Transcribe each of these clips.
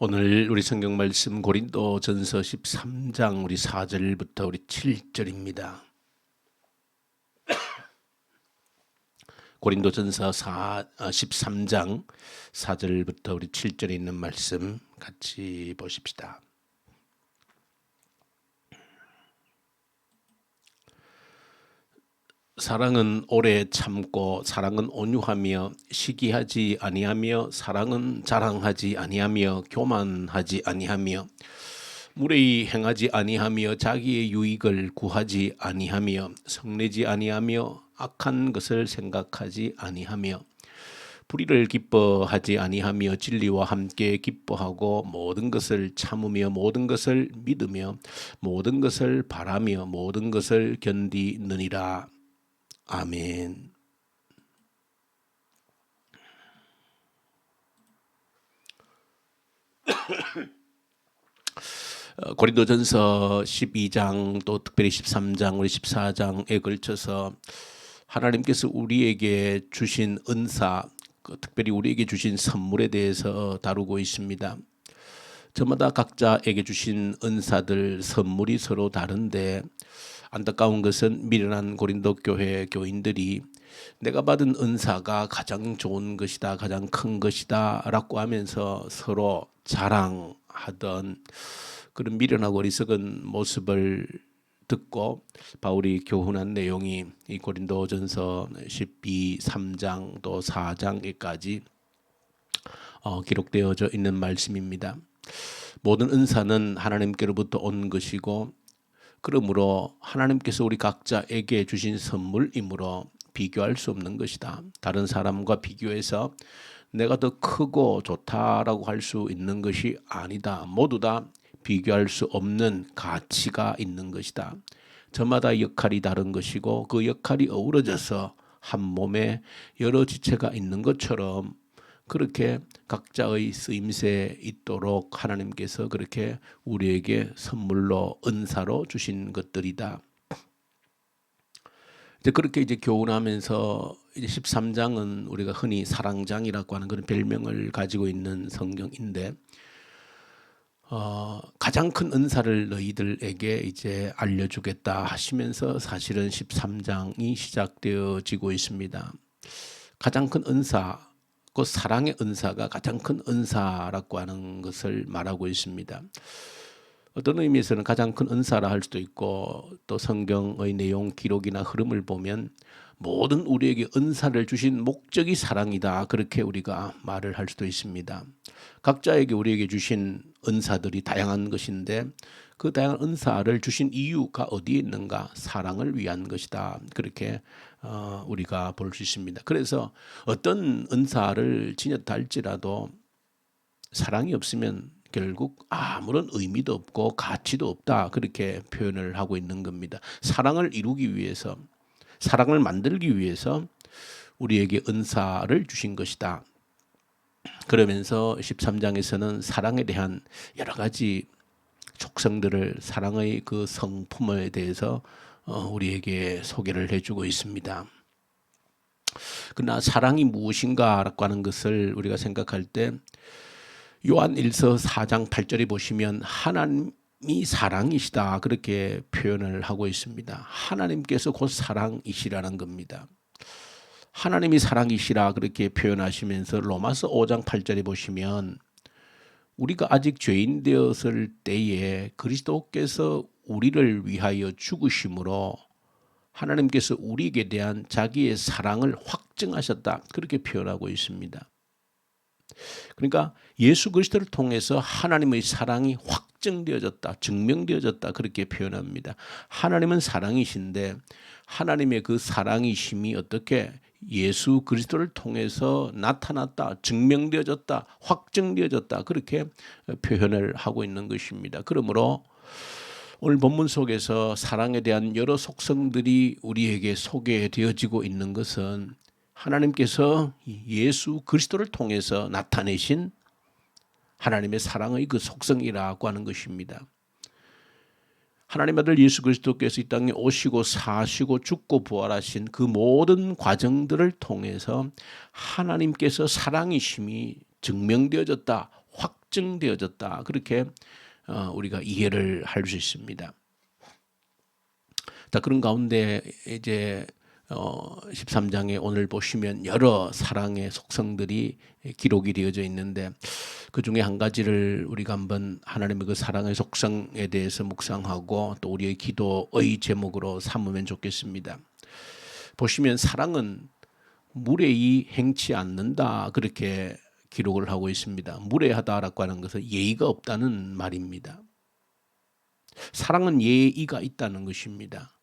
오늘 우리 성경 말씀 고린도전서 13장 우리 4절부터 우리 7절입니다. 고린도전서 13장 4절부터 우리 7절에 있는 말씀 같이 보십시다. 사랑은 오래 참고 사랑은 온유하며 시기하지 아니하며 사랑은 자랑하지 아니하며 교만하지 아니하며 무례히 행하지 아니하며 자기의 유익을 구하지 아니하며 성내지 아니하며 악한 것을 생각하지 아니하며 불의를 기뻐하지 아니하며 진리와 함께 기뻐하고 모든 것을 참으며 모든 것을 믿으며 모든 것을 바라며 모든 것을 견디느니라. 아멘. 고린도전서 12장 또 특별히 13장 우리 14장에 걸쳐서 하나님께서 우리에게 주신 은사, 특별히 우리에게 주신 선물에 대해서 다루고 있습니다. 저마다 각자에게 주신 은사들, 선물이 서로 다른데 안타까운 것은 미련한 고린도 교회 교인들이 내가 받은 은사가 가장 좋은 것이다, 가장 큰 것이다 라고 하면서 서로 자랑하던 그런 미련하고 어리석은 모습을 듣고 바울이 교훈한 내용이 이 고린도전서 12, 3장 또 4장에까지 기록되어져 있는 말씀입니다. 모든 은사는 하나님께로부터 온 것이고 그러므로 하나님께서 우리 각자에게 주신 선물이므로 비교할 수 없는 것이다. 다른 사람과 비교해서 내가 더 크고 좋다라고 할 수 있는 것이 아니다. 모두 다 비교할 수 없는 가치가 있는 것이다. 저마다 역할이 다른 것이고 그 역할이 어우러져서 한 몸에 여러 지체가 있는 것처럼 그렇게 각자의 쓰임새 있도록 하나님께서 그렇게 우리에게 선물로 은사로 주신 것들이다. 이제 그렇게 교훈하면서 이제 13장은 우리가 흔히 사랑장이라고 하는 그런 별명을 가지고 있는 성경인데 가장 큰 은사를 너희들에게 이제 알려주겠다 하시면서 사실은 13장이 시작되어지고 있습니다. 가장 큰 은사, 그 사랑의 은사가 가장 큰 은사라고 하는 것을 말하고 있습니다. 어떤 의미에서는 가장 큰 은사라 할 수도 있고 또 성경의 내용 기록이나 흐름을 보면 모든 우리에게 은사를 주신 목적이 사랑이다 그렇게 우리가 말을 할 수도 있습니다. 각자에게 우리에게 주신 은사들이 다양한 것인데 그 다양한 은사를 주신 이유가 어디에 있는가? 사랑을 위한 것이다 그렇게 우리가 볼 수 있습니다. 그래서 어떤 은사를 지녔다 할지라도 사랑이 없으면 결국 아무런 의미도 없고 가치도 없다 그렇게 표현을 하고 있는 겁니다. 사랑을 이루기 위해서 사랑을 만들기 위해서 우리에게 은사를 주신 것이다. 그러면서 13장에서는 사랑에 대한 여러 가지 족성들을 사랑의 그 성품에 대해서 우리에게 소개를 해주고 있습니다. 그러나 사랑이 무엇인가라고 하는 것을 우리가 생각할 때 요한 1서 4장 8절에 보시면 하나님이 사랑이시다 그렇게 표현을 하고 있습니다. 하나님께서 곧 사랑이시라는 겁니다. 하나님이 사랑이시라 그렇게 표현하시면서 로마서 5장 8절에 보시면 우리가 아직 죄인 되었을 때에 그리스도께서 우리를 위하여 죽으심으로 하나님께서 우리에게 대한 자기의 사랑을 확증하셨다 그렇게 표현하고 있습니다. 그러니까 예수 그리스도를 통해서 하나님의 사랑이 확증되어졌다, 증명되어졌다 그렇게 표현합니다. 하나님은 사랑이신데 하나님의 그 사랑이심이 어떻게 예수 그리스도를 통해서 나타났다, 증명되어졌다, 확증되어졌다 그렇게 표현을 하고 있는 것입니다. 그러므로 오늘 본문 속에서 사랑에 대한 여러 속성들이 우리에게 소개되어지고 있는 것은 하나님께서 예수 그리스도를 통해서 나타내신 하나님의 사랑의 그 속성이라고 하는 것입니다. 하나님의 아들 예수 그리스도께서 이 땅에 오시고 사시고 죽고 부활하신 그 모든 과정들을 통해서 하나님께서 사랑이심이 증명되어졌다, 확증되어졌다. 그렇게 우리가 이해를 할 수 있습니다. 자, 그런 가운데 이제 13장에 오늘 보시면 여러 사랑의 속성들이 기록이 되어져 있는데 그 중에 한 가지를 우리가 한번 하나님의 그 사랑의 속성에 대해서 묵상하고 또 우리의 기도의 제목으로 삼으면 좋겠습니다. 보시면 사랑은 무례히 행치 않는다 그렇게 기록을 하고 있습니다. 무례하다라고 하는 것은 예의가 없다는 말입니다. 사랑은 예의가 있다는 것입니다.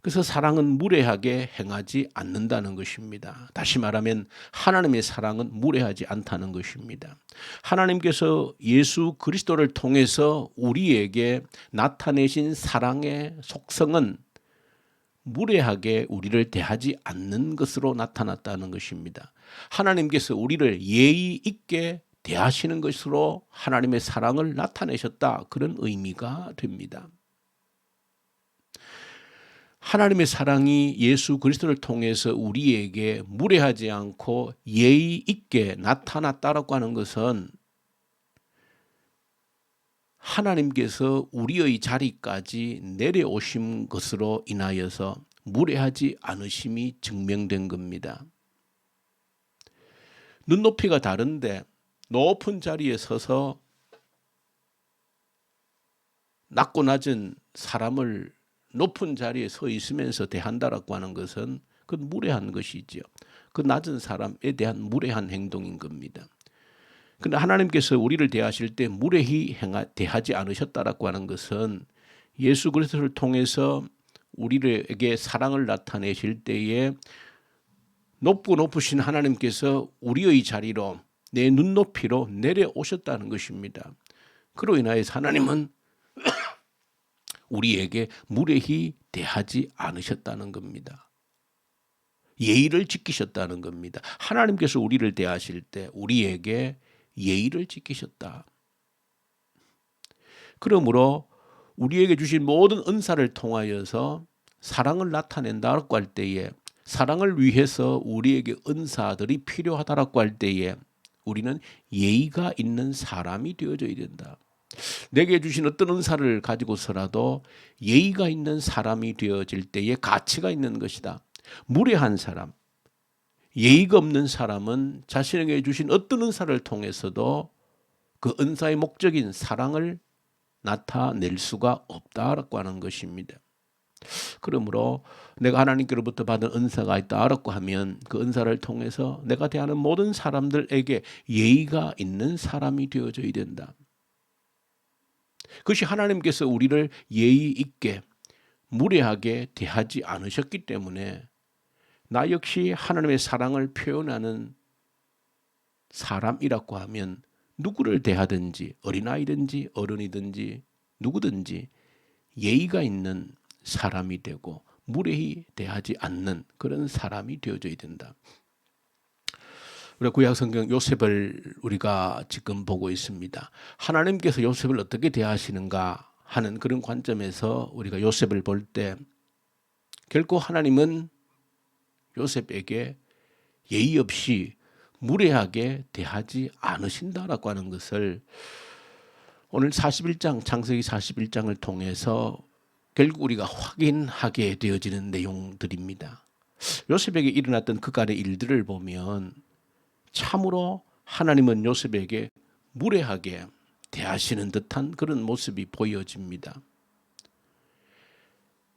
그래서 사랑은 무례하게 행하지 않는다는 것입니다. 다시 말하면 하나님의 사랑은 무례하지 않다는 것입니다. 하나님께서 예수 그리스도를 통해서 우리에게 나타내신 사랑의 속성은 무례하게 우리를 대하지 않는 것으로 나타났다는 것입니다. 하나님께서 우리를 예의 있게 대하시는 것으로 하나님의 사랑을 나타내셨다. 그런 의미가 됩니다. 하나님의 사랑이 예수 그리스도를 통해서 우리에게 무례하지 않고 예의 있게 나타났다라고 하는 것은 하나님께서 우리의 자리까지 내려오신 것으로 인하여서 무례하지 않으심이 증명된 겁니다. 눈높이가 다른데 높은 자리에 서서 낮고 낮은 사람을 높은 자리에 서 있으면서 대한다라고 하는 것은 그건 무례한 것이지요. 그 낮은 사람에 대한 무례한 행동인 겁니다. 그런데 하나님께서 우리를 대하실 때 무례히 대하지 않으셨다라고 하는 것은 예수 그리스도를 통해서 우리에게 사랑을 나타내실 때에 높고 높으신 하나님께서 우리의 자리로 내 눈높이로 내려오셨다는 것입니다. 그로 인하여서 하나님은 우리에게 무례히 대하지 않으셨다는 겁니다. 예의를 지키셨다는 겁니다. 하나님께서 우리를 대하실 때 우리에게 예의를 지키셨다. 그러므로 우리에게 주신 모든 은사를 통하여서 사랑을 나타낸다고 할 때에 사랑을 위해서 우리에게 은사들이 필요하다고 할 때에 우리는 예의가 있는 사람이 되어져야 된다. 내게 주신 어떤 은사를 가지고서라도 예의가 있는 사람이 되어질 때에 가치가 있는 것이다. 무례한 사람, 예의가 없는 사람은 자신에게 주신 어떤 은사를 통해서도 그 은사의 목적인 사랑을 나타낼 수가 없다라고 하는 것입니다. 그러므로 내가 하나님께로부터 받은 은사가 있다라고 하면 그 은사를 통해서 내가 대하는 모든 사람들에게 예의가 있는 사람이 되어져야 된다. 그것이 하나님께서 우리를 예의 있게 무례하게 대하지 않으셨기 때문에 나 역시 하나님의 사랑을 표현하는 사람이라고 하면 누구를 대하든지 어린아이든지 어른이든지 누구든지 예의가 있는 사람이 되고 무례히 대하지 않는 그런 사람이 되어져야 된다. 우리가 구약 성경 요셉을 우리가 지금 보고 있습니다. 하나님께서 요셉을 어떻게 대하시는가 하는 그런 관점에서 우리가 요셉을 볼 때 결코 하나님은 요셉에게 예의 없이 무례하게 대하지 않으신다라고 하는 것을 오늘 41장 창세기 41장을 통해서 결국 우리가 확인하게 되어지는 내용들입니다. 요셉에게 일어났던 그간의 일들을 보면 참으로 하나님은 요셉에게 무례하게 대하시는 듯한 그런 모습이 보여집니다.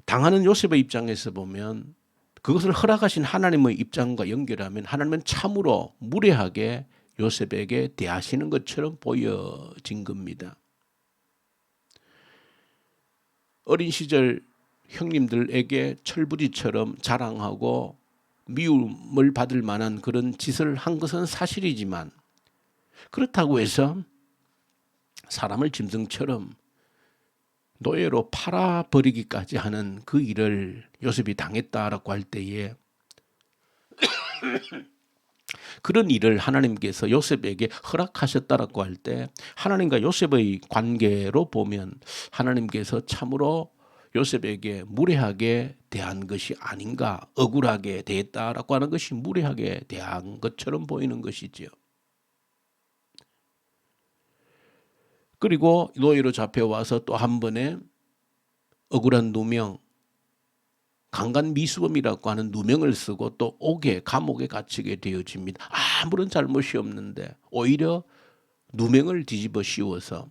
당하는 요셉의 입장에서 보면 그것을 허락하신 하나님의 입장과 연결하면 하나님은 참으로 무례하게 요셉에게 대하시는 것처럼 보여진 겁니다. 어린 시절 형님들에게 철부지처럼 자랑하고 미움을 받을 만한 그런 짓을 한 것은 사실이지만 그렇다고 해서 사람을 짐승처럼 노예로 팔아버리기까지 하는 그 일을 요셉이 당했다라고 할 때에 그런 일을 하나님께서 요셉에게 허락하셨다라고 할 때 하나님과 요셉의 관계로 보면 하나님께서 참으로 요셉에게 무례하게 대한 것이 아닌가, 억울하게 대했다라고 하는 것이 무례하게 대한 것처럼 보이는 것이지요. 그리고 노예로 잡혀와서 또 한 번에 억울한 누명, 강간미수범이라고 하는 누명을 쓰고 또 감옥에 갇히게 되어집니다. 아무런 잘못이 없는데 오히려 누명을 뒤집어 씌워서,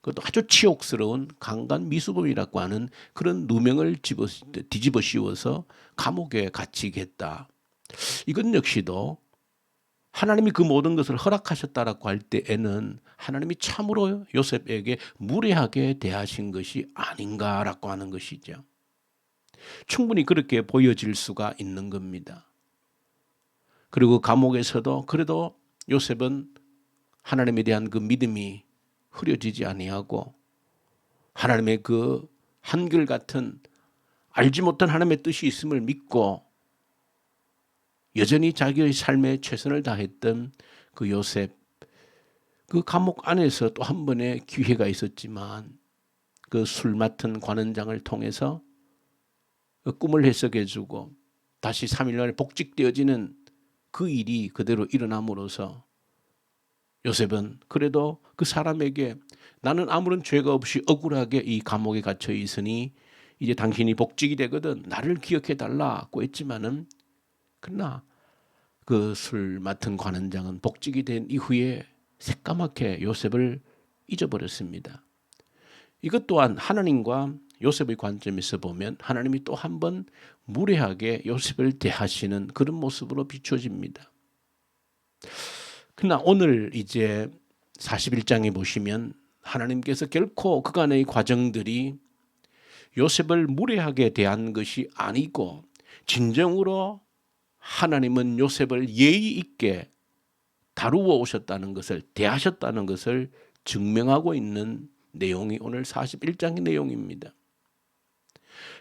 그것도 아주 치욕스러운 강간미수범이라고 하는 그런 누명을 뒤집어 씌워서 감옥에 갇히겠다. 이건 역시도 하나님이 그 모든 것을 허락하셨다라고 할 때에는 하나님이 참으로 요셉에게 무례하게 대하신 것이 아닌가라고 하는 것이죠. 충분히 그렇게 보여질 수가 있는 겁니다. 그리고 감옥에서도 그래도 요셉은 하나님에 대한 그 믿음이 흐려지지 아니하고 하나님의 그 한결같은 알지 못한 하나님의 뜻이 있음을 믿고 여전히 자기의 삶에 최선을 다했던 그 요셉, 그 감옥 안에서 또 한 번의 기회가 있었지만 그 술 맡은 관원장을 통해서 그 꿈을 해석해주고 다시 3일 만에 복직되어지는 그 일이 그대로 일어남으로써 요셉은 그래도 그 사람에게 나는 아무런 죄가 없이 억울하게 이 감옥에 갇혀 있으니 이제 당신이 복직이 되거든 나를 기억해 달라고 했지만은, 그러나 그 술 맡은 관원장은 복직이 된 이후에 새까맣게 요셉을 잊어버렸습니다. 이것 또한 하나님과 요셉의 관점에서 보면 하나님이 또 한 번 무례하게 요셉을 대하시는 그런 모습으로 비춰집니다. 그러나 오늘 이제 41장에 보시면 하나님께서 결코 그간의 과정들이 요셉을 무례하게 대한 것이 아니고 진정으로 하나님은 요셉을 예의 있게 다루어 오셨다는 것을, 대하셨다는 것을 증명하고 있는 내용이 오늘 41장의 내용입니다.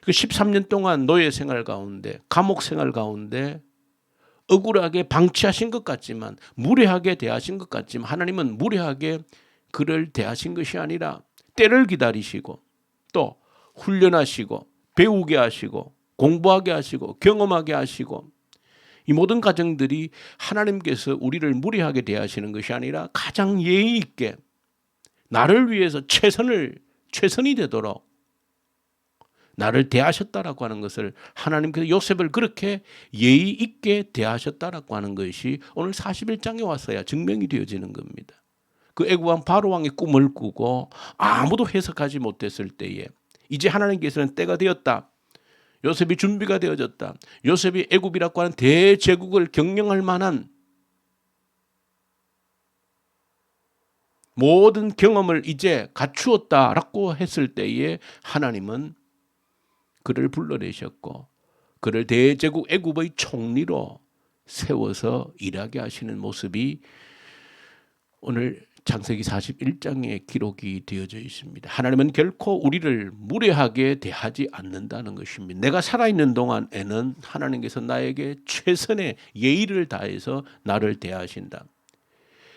그 13년 동안 노예 생활 가운데, 감옥 생활 가운데 억울하게 방치하신 것 같지만, 무례하게 대하신 것 같지만 하나님은 무례하게 그를 대하신 것이 아니라 때를 기다리시고 또 훈련하시고 배우게 하시고 공부하게 하시고 경험하게 하시고, 이 모든 과정들이 하나님께서 우리를 무례하게 대하시는 것이 아니라 가장 예의 있게 나를 위해서 최선이 되도록 나를 대하셨다라고 하는 것을, 하나님께서 요셉을 그렇게 예의 있게 대하셨다라고 하는 것이 오늘 41장에 와서야 증명이 되어지는 겁니다. 그 애국왕 바로왕의 꿈을 꾸고 아무도 해석하지 못했을 때에 이제 하나님께서는 때가 되었다. 요셉이 준비가 되어졌다. 요셉이 애굽이라고 하는 대제국을 경영할 만한 모든 경험을 이제 갖추었다라고 했을 때에 하나님은 그를 불러내셨고 그를 대제국 애굽의 총리로 세워서 일하게 하시는 모습이 오늘 창세기 41장에 기록이 되어져 있습니다. 하나님은 결코 우리를 무례하게 대하지 않는다는 것입니다. 내가 살아있는 동안에는 하나님께서 나에게 최선의 예의를 다해서 나를 대하신다.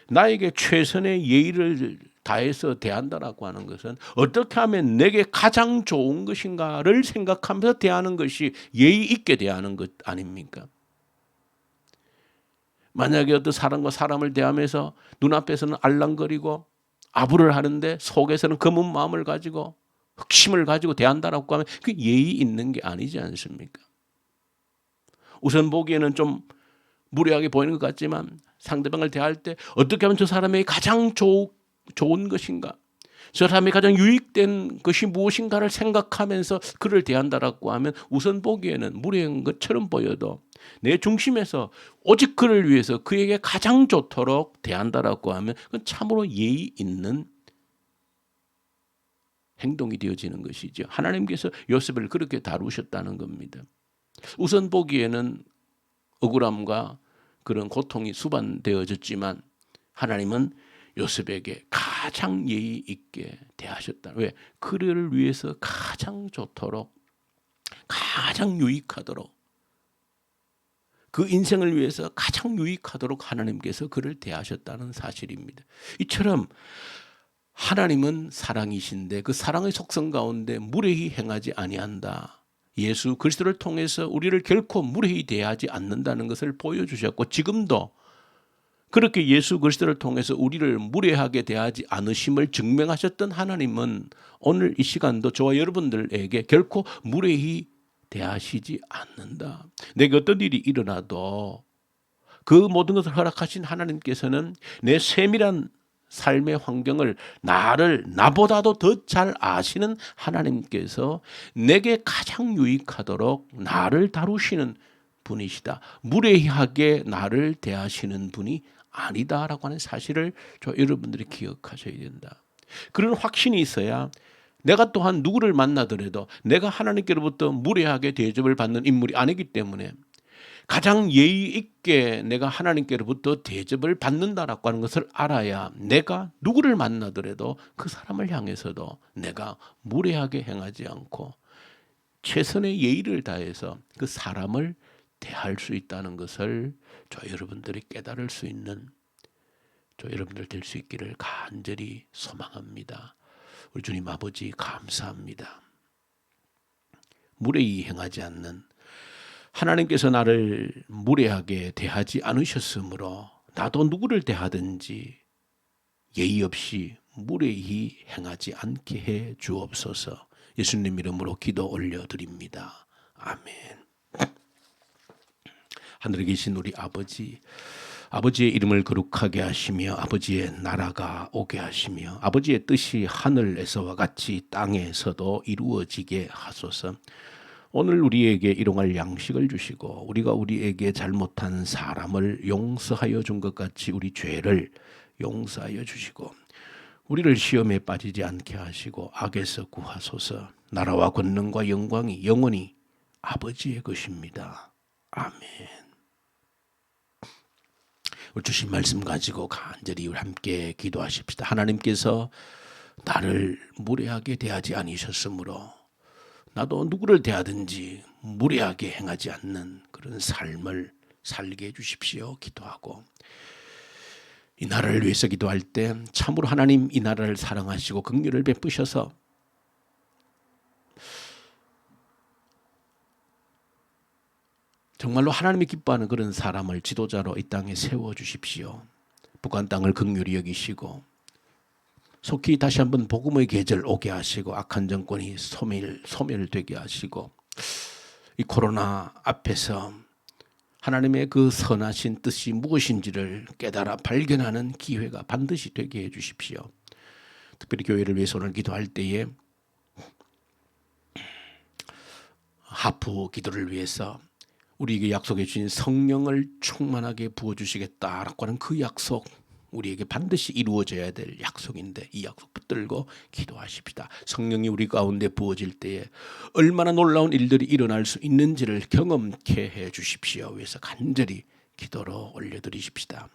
나에게 최선의 예의를 다해서 대한다라고 하는 것은 어떻게 하면 내게 가장 좋은 것인가를 생각하면서 대하는 것이 예의 있게 대하는 것 아닙니까? 만약에 어떤 사람과 사람을 대하면서 눈앞에서는 알랑거리고 아부를 하는데 속에서는 검은 마음을 가지고 흑심을 가지고 대한다라고 하면 그 예의 있는 게 아니지 않습니까? 우선 보기에는 좀 무례하게 보이는 것 같지만 상대방을 대할 때 어떻게 하면 저 사람에게 가장 좋은 것인가, 저 사람이 가장 유익된 것이 무엇인가를 생각하면서 그를 대한다라고 하면 우선 보기에는 무례한 것처럼 보여도 내 중심에서 오직 그를 위해서 그에게 가장 좋도록 대한다라고 하면 그건 참으로 예의 있는 행동이 되어지는 것이죠. 하나님께서 요셉을 그렇게 다루셨다는 겁니다. 우선 보기에는 억울함과 그런 고통이 수반되어졌지만 하나님은 요셉에게 가장 예의 있게 대하셨다. 왜? 그를 위해서 가장 좋도록, 가장 유익하도록, 그 인생을 위해서 가장 유익하도록 하나님께서 그를 대하셨다는 사실입니다. 이처럼 하나님은 사랑이신데 그 사랑의 속성 가운데 무례히 행하지 아니한다. 예수 그리스도를 통해서 우리를 결코 무례히 대하지 않는다는 것을 보여주셨고 지금도 그렇게 예수 그리스도를 통해서 우리를 무례하게 대하지 않으심을 증명하셨던 하나님은 오늘 이 시간도 저와 여러분들에게 결코 무례히 대하시지 않는다. 내게 어떤 일이 일어나도 그 모든 것을 허락하신 하나님께서는 내 세밀한 삶의 환경을 나보다도 더 잘 아시는 하나님께서 내게 가장 유익하도록 나를 다루시는 분이시다. 무례하게 나를 대하시는 분이 아니다라고 하는 사실을 여러분들이 기억하셔야 된다. 그런 확신이 있어야 내가 또한 누구를 만나더라도 내가 하나님께로부터 무례하게 대접을 받는 인물이 아니기 때문에 가장 예의 있게 내가 하나님께로부터 대접을 받는다라고 하는 것을 알아야 내가 누구를 만나더라도 그 사람을 향해서도 내가 무례하게 행하지 않고 최선의 예의를 다해서 그 사람을 대할 수 있다는 것을 여러분들이 깨달을 수 있는 여러분들 될 수 있기를 간절히 소망합니다. 우리 주님 아버지 감사합니다. 무례히 행하지 않는 하나님께서 나를 무례하게 대하지 않으셨으므로 나도 누구를 대하든지 예의 없이 무례히 행하지 않게 해 주옵소서. 예수님 이름으로 기도 올려드립니다. 아멘. 하늘에 계신 우리 아버지의 이름을 거룩하게 하시며 아버지의 나라가 오게 하시며 아버지의 뜻이 하늘에서와 같이 땅에서도 이루어지게 하소서. 오늘 우리에게 일용할 양식을 주시고 우리가 우리에게 잘못한 사람을 용서하여 준 것 같이 우리 죄를 용서하여 주시고 우리를 시험에 빠지지 않게 하시고 악에서 구하소서. 나라와 권능과 영광이 영원히 아버지의 것입니다. 아멘. 우리 주신 말씀 가지고 간절히 우리 함께 기도하십시다. 하나님께서 나를 무례하게 대하지 않으셨으므로 나도 누구를 대하든지 무례하게 행하지 않는 그런 삶을 살게 해주십시오. 기도하고 이 나라를 위해서 기도할 때 참으로 하나님 이 나라를 사랑하시고 긍휼을 베푸셔서 정말로 하나님이 기뻐하는 그런 사람을 지도자로 이 땅에 세워주십시오. 북한 땅을 긍휼히 여기시고 속히 다시 한번 복음의 계절 오게 하시고 악한 정권이 소멸되게 하시고 이 코로나 앞에서 하나님의 그 선하신 뜻이 무엇인지를 깨달아 발견하는 기회가 반드시 되게 해 주십시오. 특별히 교회를 위해서 오늘 기도할 때에 하프 기도를 위해서 우리에게 약속해 주신 성령을 충만하게 부어주시겠다라고 하는 그 약속 우리에게 반드시 이루어져야 될 약속인데 이 약속 붙들고 기도하십시다. 성령이 우리 가운데 부어질 때에 얼마나 놀라운 일들이 일어날 수 있는지를 경험케 해 주십시오. 위해서 간절히 기도로 올려드리십시다.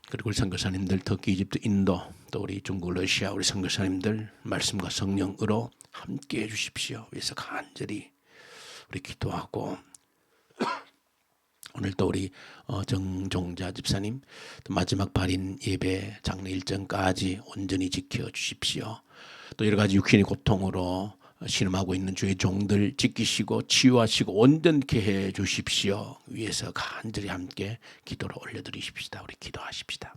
그리고 우리 선교사님들 터키, 이집트, 인도 또 우리 중국, 러시아 우리 선교사님들 말씀과 성령으로 함께 해 주십시오. 위해서 간절히 우리 기도하고 오늘 또 우리 정종자 집사님 또 마지막 발인 예배 장례 일정까지 온전히 지켜주십시오. 또 여러 가지 육신의 고통으로 신음하고 있는 주의 종들 지키시고 치유하시고 온전케 해 주십시오. 위에서 간절히 함께 기도를 올려드리십시다. 우리 기도하십시다.